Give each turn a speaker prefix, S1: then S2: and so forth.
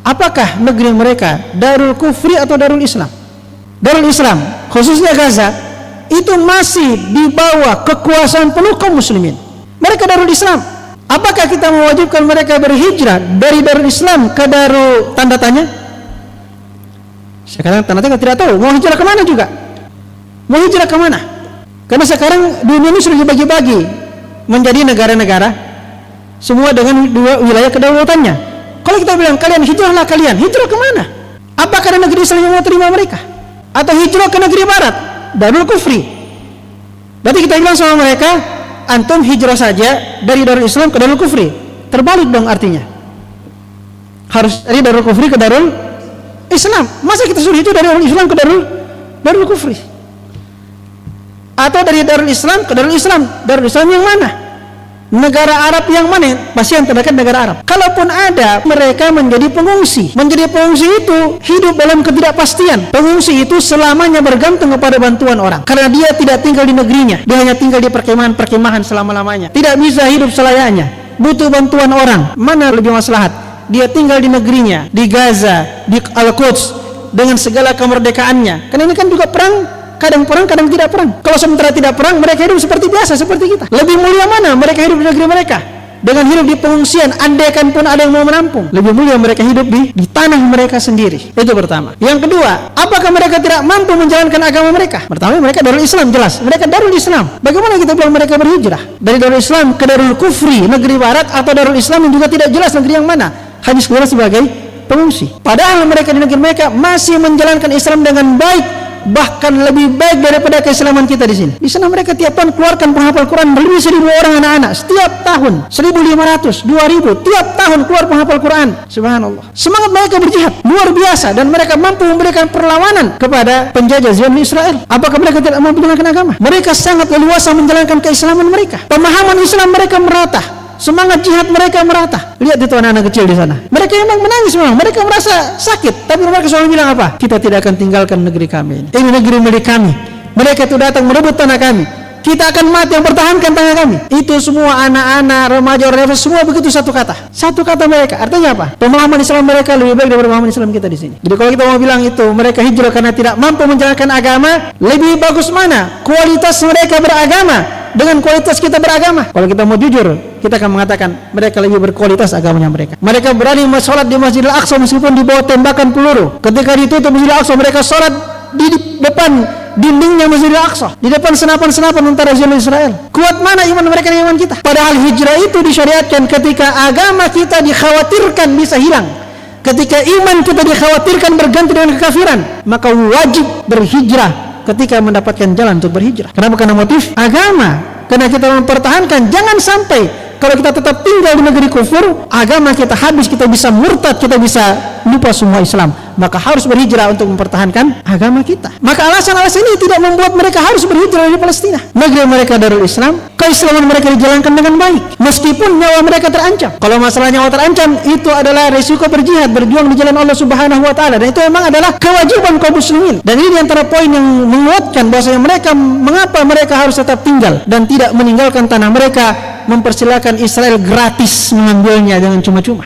S1: apakah negeri mereka Darul Kufri atau Darul Islam? Darul Islam, khususnya Gaza, itu masih di bawah kekuasaan penuh kaum muslimin. Mereka Darul Islam. Apakah kita mewajibkan mereka berhijrah dari Darul Islam ke Darul tanda tanya? Sekarang tanda tanya tidak tahu mau hijrah kemana juga. Mau hijrah kemana? Karena sekarang dunia ini sudah dibagi-bagi menjadi negara-negara, semua dengan dua wilayah kedaulatannya. Kalau kita bilang kalian hijrahlah, kalian hijrah kemana? Apakah ada negeri Islam yang mau terima mereka? Atau hijrah ke negeri barat, Darul Kufri? Berarti kita bilang sama mereka, antum hijrah saja dari Darul Islam ke Darul Kufri. Terbalik dong artinya. Harus dari Darul Kufri ke Darul Islam. Masa kita suruh hijrah dari Darul Islam ke Darul Kufri? Atau dari Darul Islam ke Darul Islam? Darul Islam yang mana? Negara Arab yang mana? Pasti yang terdekat negara Arab. Kalaupun ada, mereka menjadi pengungsi. Menjadi pengungsi itu hidup dalam ketidakpastian. Pengungsi itu selamanya bergantung kepada bantuan orang, karena dia tidak tinggal di negerinya, dia hanya tinggal di perkemahan-perkemahan selama-lamanya, tidak bisa hidup selayaknya, butuh bantuan orang. Mana lebih maslahat? Dia tinggal di negerinya, di Gaza, di Al-Quds, dengan segala kemerdekaannya. Karena ini kan juga perang, kadang perang, kadang tidak perang. Kalau sementara tidak perang, mereka hidup seperti biasa, seperti kita. Lebih mulia mana mereka hidup di negeri mereka dengan hidup di pengungsian, andaikan pun ada yang mau menampung? Lebih mulia mereka hidup di tanah mereka sendiri. Itu pertama. Yang kedua, apakah mereka tidak mampu menjalankan agama mereka? Pertama, mereka Darul Islam, jelas mereka Darul Islam. Bagaimana kita bilang mereka berhijrah dari Darul Islam ke Darul Kufri, negeri barat, atau Darul Islam yang juga tidak jelas negeri yang mana, hanya sekedar sebagai pengungsi? Padahal mereka di negeri mereka masih menjalankan Islam dengan baik, bahkan lebih baik daripada keislaman kita di sini. Di sana mereka tiap tahun keluarkan penghafal Quran lebih 1.000 orang anak-anak setiap tahun, 1.500, 2.000 tiap tahun keluar penghafal Quran. Subhanallah. Semangat mereka berjihad luar biasa, dan mereka mampu memberikan perlawanan kepada penjajah Zionis Israel. Apakah mereka tidak mampu menjalankan agama? Mereka sangat leluasa menjalankan keislaman mereka. Pemahaman Islam mereka merata. Semangat jihad mereka merata. Lihat itu anak-anak kecil di sana. Mereka memang menangis, memang mereka merasa sakit, tapi mereka selalu bilang apa? Kita tidak akan tinggalkan negeri kami. Ini negeri milik kami. Mereka itu datang merebut tanah kami. Kita akan mati yang pertahankan tanah kami. Itu semua anak-anak, remaja, orang semua begitu satu kata. Satu kata mereka. Artinya apa? Pemahaman Islam mereka lebih baik daripada pemahaman Islam kita di sini. Jadi kalau kita mau bilang itu mereka hijrah karena tidak mampu menjalankan agama, lebih bagus mana? Kualitas mereka beragama dengan kualitas kita beragama. Kalau kita mau jujur, kita akan mengatakan mereka lebih berkualitas agamanya mereka. Mereka berani sholat di Masjidil Aqsa meskipun di bawah tembakan peluru. Ketika ditutup Masjidil Aqsa, mereka sholat di depan dindingnya Masjidil Aqsa, di depan senapan-senapan tentara Zionis Israel. Kuat mana iman mereka dengan iman kita? Padahal hijrah itu disyariatkan ketika agama kita dikhawatirkan bisa hilang, ketika iman kita dikhawatirkan berganti dengan kekafiran, maka wajib berhijrah ketika mendapatkan jalan untuk berhijrah. Kenapa? Karena motif agama. Karena kita mempertahankan, jangan sampai kalau kita tetap tinggal di negeri kufur, agama kita habis, kita bisa murtad, kita bisa lupa semua Islam. Maka harus berhijrah untuk mempertahankan agama kita. Maka alasan-alasan ini tidak membuat mereka harus berhijrah dari Palestina. Negeri mereka Darul Islam, keislaman mereka dijalankan dengan baik, meskipun nyawa mereka terancam. Kalau masalah nyawa terancam, itu adalah resiko berjihad, berjuang di jalan Allah Subhanahu wa Ta'ala, dan itu memang adalah kewajiban kaum muslimin. Dan ini antara poin yang menguatkan bahwasanya mereka, mengapa mereka harus tetap tinggal dan tidak meninggalkan tanah mereka, mempersilakan Israel gratis mengambilnya dengan cuma-cuma.